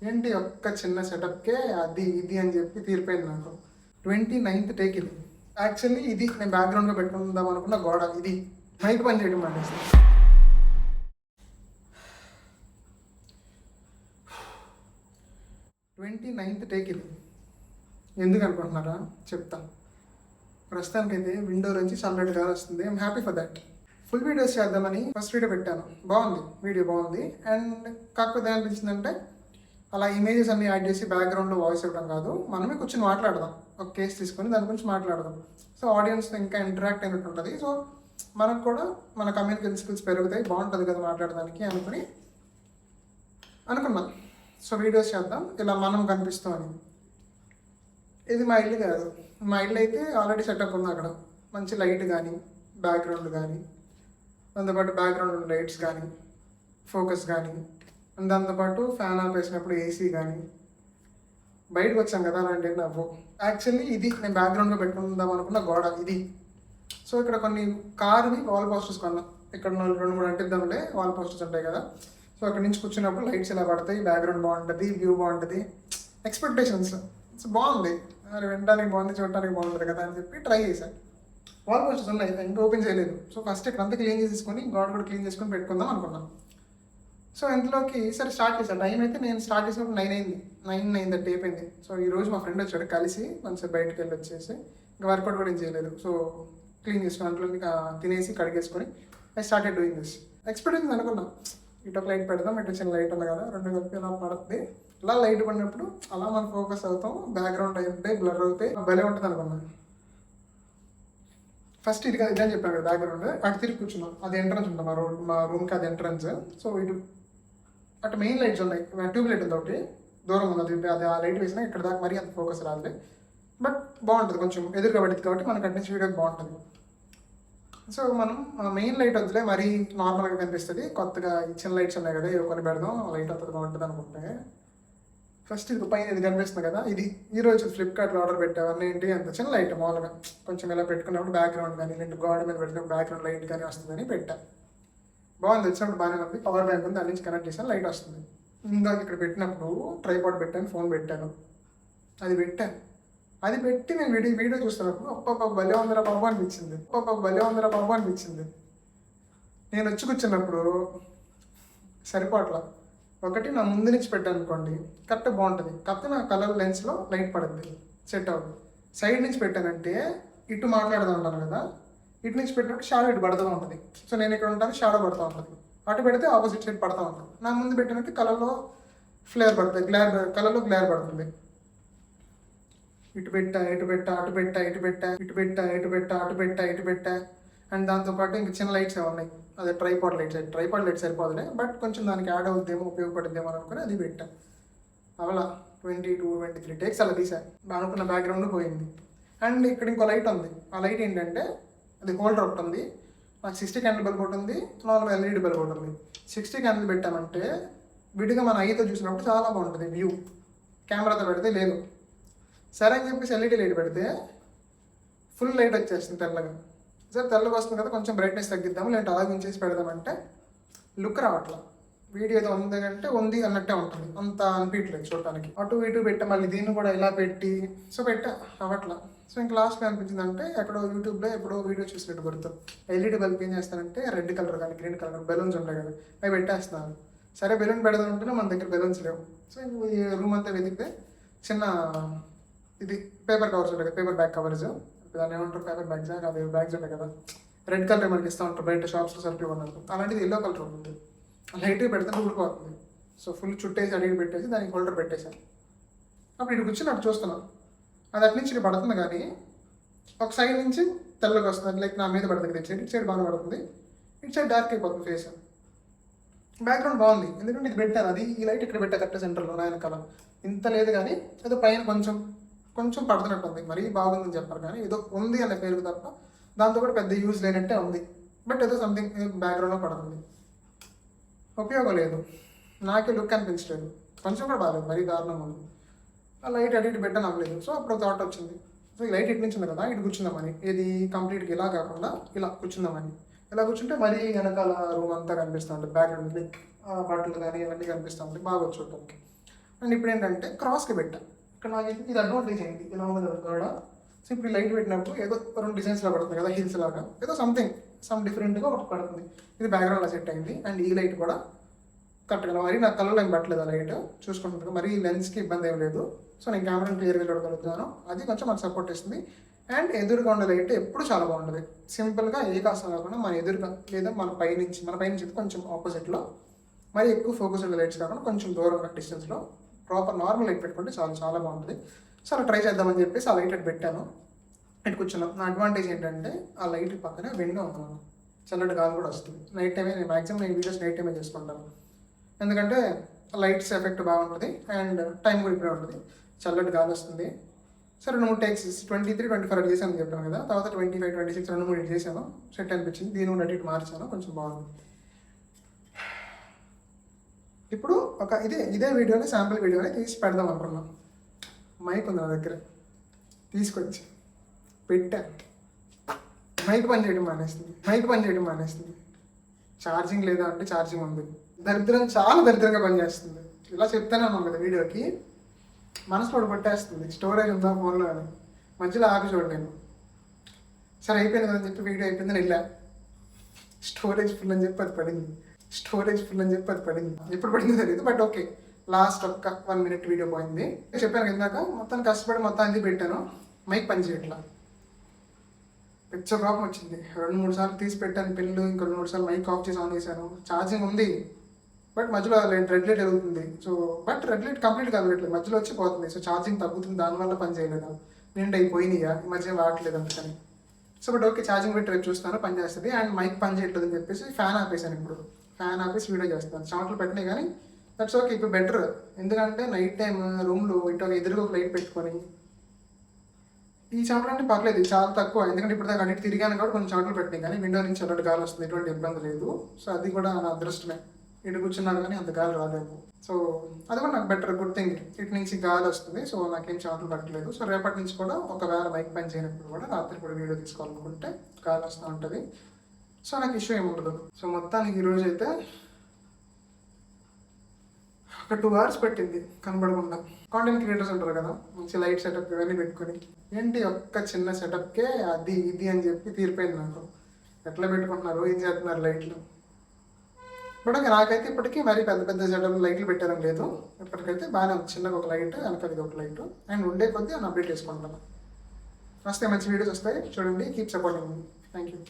ఏంటి ఒక్క చిన్న సెటప్కే అది ఇది అని చెప్పి తీరిపోయింది నాకు. 29th టేక్ ఇది. యాక్చువల్లీ ఇది నేను బ్యాక్గ్రౌండ్లో పెట్టుకుందాం అనుకున్న గోడ ఇది మైక్ పని చేయడం మానేసి. 29th టేక్ ఇది. ఎందుకు అనుకుంటున్నారా చెప్తా. ప్రస్తుతానికైతే విండో నుంచి చల్లటి గాలి వస్తుంది. I'm happy for that. Full videos చేద్దామని ఫస్ట్ వీడియో పెట్టాను, బాగుంది, వీడియో బాగుంది. అండ్ కాకపోతే ఏమనిపించిందంటే అలా ఇమేజెస్ అన్ని యాడ్ చేసి బ్యాక్గ్రౌండ్లో వాయిస్ ఇవ్వడం కాదు, మనమే కూర్చొని మాట్లాడదాం, ఒక కేసు తీసుకొని దాని గురించి మాట్లాడదాం. సో ఆడియన్స్తో ఇంకా ఇంటరాక్ట్ అయినట్టు ఉంటుంది. సో మనకు కూడా మన కమ్యూనికేషన్ స్కిల్స్ పెరుగుతాయి, బాగుంటుంది కదా మాట్లాడడానికి అనుకున్నాం. సో వీడియోస్ చేద్దాం ఇలా మనం కనిపిస్తామని. ఇది మా ఇల్లు కాదు, మా ఇల్లు అయితే ఆల్రెడీ సెటప్ ఉంది. అక్కడ మంచి లైట్ కానీ బ్యాక్గ్రౌండ్ కానీ, దాంతోపాటు బ్యాక్గ్రౌండ్ లైట్స్ కానీ ఫోకస్ కానీ, దాంతోపాటు ఫ్యాన్ ఆఫ్ వేసినప్పుడు ఏసీ కానీ. బయటకు వచ్చాం కదా అలాంటి నవ్వు. యాక్చువల్లీ ఇది నేను బ్యాక్గ్రౌండ్లో పెట్టుకుందాం అనుకున్న గోడ ఇది. సో ఇక్కడ కొన్ని కార్వి వాల్ పోస్టర్స్ కొన్నాం. ఇక్కడ 2-3 అంటిద్దాంలే వాల్ పోస్టర్స్ ఉంటాయి కదా. సో అక్కడ నుంచి కూర్చున్నప్పుడు లైట్స్ ఇలా పడతాయి, బ్యాక్గ్రౌండ్ బాగుంటుంది, వ్యూ బాగుంటుంది, ఎక్స్పెక్టేషన్స్. సో బాగుంది, అది వినడానికి బాగుంది, చూడటానికి బాగుంటుంది కదా అని చెప్పి ట్రై చేశాను. వాల్ పోస్టర్స్ ఉన్నాయి, ఇంకా ఓపెన్ చేయలేదు. సో ఫస్ట్ ఇక్కడ అంతా క్లీన్ చేసుకొని గోడ కూడా క్లీన్ చేసుకొని పెట్టుకుందాం అనుకున్నాను. సో ఇంట్లోకి సరే స్టార్ట్ చేశాను. టైం అయితే నేను స్టార్ట్ చేసినప్పుడు 9 అయిపోయింది. సో ఈరోజు మా ఫ్రెండ్ వచ్చాడు, కలిసి కొంచెం బయటకు వెళ్ళి వచ్చేసి ఇంకా వర్కౌట్ కూడా ఏం చేయలేదు. సో క్లీన్ చేసుకుని అంట్లో తినేసి కడిగేసుకొని I started doing this. Expectation అనుకున్నాం, ఇటు ఒక లైట్ పెడదాం, ఇటు చిన్న లైట్ ఉంది కదా, రెండు కలిపి ఇలా పడుతుంది. ఇలా లైట్ పడినప్పుడు అలా మనం ఫోకస్ అవుతాం, బ్యాక్గ్రౌండ్ అయి ఉంటాయి, బ్లర్ అవుతాయి, భలే ఉంటుంది అనుకున్నాను. ఫస్ట్ ఇది ఇదని చెప్పాను కదా బ్యాక్గ్రౌండ్. అటు తిరిగి కూర్చున్నాం, అది ఎంట్రన్స్ ఉంటుంది మా రూమ్కి, అది ఎంట్రన్స్. సో ఇటు అటు మెయిన్ లైట్స్ ఉన్నాయి, ట్యూబ్ లైట్ ఉంది ఒకటి దూరం ఉంది, అది ఆ లైట్ వేసినా ఇక్కడ దాకా మరీ అంత ఫోకస్ రాదులే, బట్ బాగుంటుంది, కొంచెం ఎదురుగా పడింది కాబట్టి మనకు అటు నుంచి వీడియోకి బాగుంటుంది. సో మనం మెయిన్ లైట్ వద్దులే, మరీ నార్మల్గా కనిపిస్తుంది, కొత్తగా చిన్న లైట్స్ ఉన్నాయి కదా, ఇవి కొన్ని పెడదాం, లైట్ వస్తుంది బాగుంటుంది అనుకుంటే ఫస్ట్ ఇది పైన ఇది కనిపిస్తుంది కదా, ఇది ఈరోజు ఫ్లిప్కార్ట్లో ఆర్డర్ పెట్టేవన్నీ ఏంటి అంత చిన్న లైట్ మామూలుగా కొంచెం ఇలా పెట్టుకున్నప్పుడు బ్యాక్గ్రౌండ్ కానీ లేదంటే గోడ మీద పెట్టినప్పుడు బ్యాక్గ్రౌండ్ లైట్ కానీ వస్తుందని పెట్టా. బాగుంది, వచ్చినప్పుడు బాగానే ఉంది. పవర్ బ్యాంక్ ఉంది, దాని నుంచి కనెక్ట్ చేసాను, లైట్ వస్తుంది. ఇందాక ఇక్కడ పెట్టినప్పుడు ట్రైపాడ్ పెట్టాను, ఫోన్ పెట్టాను, అది పెట్టి నేను వీడియో చూస్తున్నప్పుడు ఒప్ప భలే ఉందరా బాబు అనిపించింది. నేను వచ్చి కూర్చున్నప్పుడు సరిపోట్ల ఒకటి నా ముందు నుంచి పెట్టాను అనుకోండి, కరెక్ట్ బాగుంటుంది, కాకపోతే నా కలర్ లెన్స్లో లైట్ పడుతుంది, సెట్ అవుతుంది. సైడ్ నుంచి పెట్టానంటే ఇటు మాట్లాడుతూ ఉంటాను కదా, ఇటు నుంచి పెట్టినప్పుడు షాడో ఇటు పడుతూ ఉంటుంది. సో నేను ఇక్కడ ఉంటాను, షాడో పడుతూ ఉంటుంది, అటు పెడితే ఆపోజిట్ సైడ్ పడుతూ ఉంటుంది. నా ముందు పెట్టినట్టు కలర్లో ఫ్లేర్ పడుతుంది, కలర్లో గ్లేర్ పడుతుంది. ఇటు పెట్టా అండ్ దాంతోపాటు ఇంక చిన్న లైట్స్ ఉన్నాయి, అదే ట్రైపాడ్ లైట్ సరిపోదులే, బట్ కొంచెం దానికి యాడ్ అవుద్దేమో, ఉపయోగపడుద్దేమో అనుకుని అది పెట్టా. అవలా 22-23 టేక్స్ అలా తీసాను, అనుకున్న బ్యాక్గ్రౌండ్ పోయింది. అండ్ ఇక్కడ ఇంకో లైట్ ఉంది, ఆ లైట్ ఏంటంటే అది హోల్డర్ ఒకటి ఉంది, నాకు 60 క్యాండిల్ బల్బ్ ఒకటి ఉంది, నార్మల్ LED బల్బ్ ఒకటి ఉంది. 60 క్యాండిల్ పెట్టామంటే విడిగా మన ఐతో చూసినప్పుడు చాలా బాగుంటుంది వ్యూ, కెమెరాతో పెడితే లేదు. సరే అని చెప్పేసి LED లైట్ పెడితే ఫుల్ లైట్ వచ్చేస్తుంది తెల్లగా. సరే తెల్లగా వస్తుంది కదా, కొంచెం బ్రైట్నెస్ తగ్గిద్దాము లేదంటే అలాగే ఉంచేసి పెడదామంటే లుక్ రావట్లా. వీడియో ఏదో ఉంది అన్నట్టే ఉంటుంది, అంత అనిపించలేదు చూడటానికి. అటు ఇటు పెట్టా, మళ్ళీ దీన్ని కూడా ఇలా పెట్టి పెట్టా అవ్వట్లా. సో ఇంక లాస్ట్లో అనిపించింది అంటే ఎక్కడో యూట్యూబ్లో ఎప్పుడో వీడియో చూసినట్టు గుర్తు, LED బల్బ్ ఏం చేస్తానంటే రెడ్ కలర్ కానీ గ్రీన్ కలర్ బెలూన్స్ ఉంటాయి కదా, అవి పెట్టేస్తున్నాను. సరే బెలూన్ పెడదాం ఉంటేనే మన దగ్గర బెలూన్స్ లేవు. సో ఈ రూమ్ అంతా వెతికితే చిన్న ఇది పేపర్ కవర్స్ ఉంటాయి కదా, పేపర్ బ్యాగ్ కవర్స్, దాన్ని ఏమంటారు, పేపర్ బ్యాగ్స్, అది బ్యాగ్స్ ఉంటాయి కదా, రెడ్ కలర్ మనకి ఇస్తూ ఉంటారు బయట షాప్స్లో సర్కిల్ ఉన్నట్టు, అలాంటిది ఎల్లో కలర్ ఉంటుంది. లైట్ పెడితే ఊడిపోతుంది. సో ఫుల్ చుట్టేసి అడిగి పెట్టేసి దానికి హోల్డర్ పెట్టేశాను. అప్పుడు ఇటు కూర్చొని అటు చూస్తున్నాను, అది అటు నుంచి ఇటు పడుతుంది కానీ ఒక సైడ్ నుంచి తెల్లగా వస్తుంది, లైక్ నా మీద పడుతుంది, ఇటు సైడ్ బాగా పడుతుంది, ఇటు సైడ్ డార్క్ అయిపోతుంది ఫేస్. బ్యాక్గ్రౌండ్ బాగుంది, ఎందుకంటే ఇది పెట్టాను, అది ఈ లైట్ ఇక్కడ పెట్టా కరెక్ట్ సెంటర్లో నా వెనకాల. ఇంత లేదు కానీ ఏదో పైన కొంచెం పడుతున్నట్టు ఉంది, మరీ బాగుందని చెప్పారు కానీ ఏదో ఉంది అనే పేరు తప్ప దాంతో కూడా పెద్ద యూజ్ లేనట్టే ఉంది. బట్ ఏదో సంథింగ్ బ్యాక్గ్రౌండ్లో పడుతుంది, ఉపయోగం లేదు, నాకే లుక్ అనిపించలేదు, కొంచెం కూడా బాగాలేదు, మరీ దారుణంగా ఉంది. ఆ లైట్ అటు ఇటు పెట్టాను అవ్వలేదు. సో అప్పుడు థాట్ వచ్చింది, సో ఈ లైట్ ఇటు నుంచి ఉంది కదా, ఇటు కూర్చుందామని, ఇది కంప్లీట్గా ఇలా కాకుండా ఇలా కూర్చుందామని. ఇలా కూర్చుంటే మరీ వెనకాల రూమ్ అంతా కనిపిస్తూ ఉంటుంది, బ్యాక్గ్రౌండ్ లైక్ బట్టలు కానీ ఇవన్నీ కనిపిస్తూ ఉంటాయి, బాగా చూడటానికి. అండ్ ఇప్పుడు ఏంటంటే క్రాస్కి పెట్టా. ఇక్కడ నాకు ఇది అడ్వాంటేజ్ ఏంటి ఇలా ఉన్నది కూడా. సో ఇప్పుడు లైట్ పెట్టినప్పుడు ఏదో 2 డిజైన్స్లో పడుతుంది కదా, హిల్స్ లాగా ఏదో సమ్ డిఫరెంట్గా ఒకటి పడుతుంది. ఇది బ్యాక్గ్రౌండ్లో సెట్ అయింది. అండ్ ఈ లైట్ కూడా కరెక్ట్గా మరి నాకు కలర్లో ఏం పట్టలేదు ఆ లైట్ చూసుకుంటుంది. మరి లెన్స్కి ఇబ్బంది ఏం లేదు. సో నేను కెమెరాని క్లియర్గా చూడగలుగుతాను. అది కొంచెం మనకు సపోర్ట్ ఇస్తుంది. అండ్ ఎదురుగా ఉండే లైట్ ఎప్పుడు చాలా బాగుంటుంది. సింపుల్గా ఏ కాస్త కాకుండా మన ఎదురుగా లేదా మన పైనుంచి కొంచెం ఆపోజిట్లో మరి ఎక్కువ ఫోకస్ ఉండే లైట్స్ కాకుండా కొంచెం దూరంగా డిస్టెన్స్లో ప్రాపర్ నార్మల్ లైట్ పెట్టుకుంటే చాలా బాగుంటుంది. సో అలా ట్రై చేద్దామని చెప్పేసి ఆ లైట్ అటు పెట్టాను. ఇటు కూర్చున్నాను. నా అడ్వాంటేజ్ ఏంటంటే ఆ లైట్ పక్కనే విండో ఉన్నాను, చల్లటి గాలి కూడా వస్తుంది. నైట్ టైమే నేను వీడియోస్ నైట్ టైమే చేసుకుంటాను. ఎందుకంటే లైట్స్ ఎఫెక్ట్ బాగుంటుంది అండ్ టైం కూడా ఇప్పుడే ఉంటుంది, చల్లటి గాలి వస్తుంది. సరే 2-3 టేక్స్ 23-24 అటు చేశాను చెప్పాను కదా. తర్వాత 25-26 2-3 ఇటు చేశాను. సెట్ అనిపించింది. దీని కూడా ఇటు మార్చాను, కొంచెం బాగుంది. ఇప్పుడు ఇదే వీడియోని శాంపుల్ వీడియోని తీసి పెడదాం అనుకున్నాను. మైక్ ఉంది నా దగ్గర, తీసుకొచ్చి పెట్టాను. మైక్ పని చేయడం మానేస్తుంది. ఛార్జింగ్ లేదా అంటే ఛార్జింగ్ ఉంది. చాలా దరిద్రంగా పనిచేస్తుంది. ఇలా చెప్తానే ఉన్నాను కదా వీడియోకి, మనసులో పట్టేస్తుంది. స్టోరేజ్ ఉందా ఫోన్లో అని మధ్యలో ఆపి చూడలేను. సరే అయిపోయింది కదని చెప్పి వీడియో అయిపోయిందని వెళ్ళా. స్టోరేజ్ ఫుల్ అని చెప్పి అది పడింది. ఎప్పుడు పడిందో తెలియదు, బట్ ఓకే. లాస్ట్ ఒక్క 1 minute వీడియో పోయింది. చెప్పాను ఇందాక మొత్తం కష్టపడి మొత్తాన్ని పెట్టాను. మైక్ పని చేయట్లా. పిచ్చ కోపం వచ్చింది. 2-3 సార్లు తీసి పెట్టాను పిల్లు. ఇంకో 2-3 సార్లు మైక్ ఆఫ్ చేసి ఆన్ చేశాను. ఛార్జింగ్ ఉంది బట్ మధ్యలో రెడ్ లైట్ వెలుగుతుంది. సో బట్ రెడ్ లైట్ కంప్లీట్గా వెలగట్లేదు, మధ్యలో వచ్చి పోతుంది. సో ఛార్జింగ్ తగ్గుతుంది, దానివల్ల పని చేయలేదు. నిండు అయిపోయినాయా ఈ మధ్య వాడట్లేదు అందుకని. సో బట్ ఓకే, ఛార్జింగ్ పెట్టి రేపు చూస్తాను పని చేస్తుంది. అండ్ మైక్ పని చేయట్లేదు అని చెప్పేసి ఫ్యాన్ ఆపేసాను. ఇప్పుడు ఫ్యాన్ ఆపేసి వీడియో చేస్తాను. చెమటలు పెట్టినాయి కానీ దట్స్ ఓకే. ఇప్పుడు బెటర్, ఎందుకంటే నైట్ టైం రూమ్లో ఇటు ఎదురుగా ఒక లైట్ పెట్టుకొని ఈ చెమటలు అంటే పర్లేదు, చాలా తక్కువ. ఎందుకంటే ఇప్పుడు దాకా అన్నిటి తిరిగాను కాబట్టి కొంచెం చెమటలు పెట్టినాయి, కానీ విండో నుంచి చల్లటి గాలి వస్తుంది, ఎటువంటి ఇబ్బంది లేదు. సో అది కూడా నా అదృష్టమే. ఇటు కూర్చున్నాను కానీ అంత గాలి రాలేదు. సో అది కూడా నాకు బెటర్, గుడ్ థింగ్. ఇటు నుంచి గాలి వస్తుంది, సో నాకేం చెమటలు పట్టలేదు. సో రేపటి నుంచి కూడా ఒకవేళ మైక్ పని చేయనప్పుడు కూడా రాత్రి కూడా వీడియో తీసుకోవాలనుకుంటే గాలి వస్తూ ఉంటుంది. సో నాకు ఇష్యూ ఏమి ఉండదు. సో మొత్తానికి ఈరోజు అయితే ఒక 2 hours పెట్టింది కనబడకుండా. కాంటెంట్ క్రియేటర్స్ ఉంటారు కదా, మంచి లైట్ సెటప్ ఇవన్నీ పెట్టుకొని, ఏంటి ఒక్క చిన్న సెటప్కే అది ఇది అని చెప్పి తీరిపోయింది నాకు. ఎట్లా పెట్టుకుంటున్నారు, ఏం చేస్తున్నారు లైట్లు. బట్ నాకైతే ఇప్పటికీ మరి పెద్ద సెటప్ లైట్లు పెట్టారని లేదు. ఇప్పటికైతే బాగానే చిన్నగా ఒక లైట్, వెనకది ఒక లైట్. అండ్ ఉండే కొద్దీ అని అప్డేట్ చేసుకుంటాను. వస్తే మంచి వీడియోస్ వస్తాయి చూడండి. Keep supporting me. Thank you.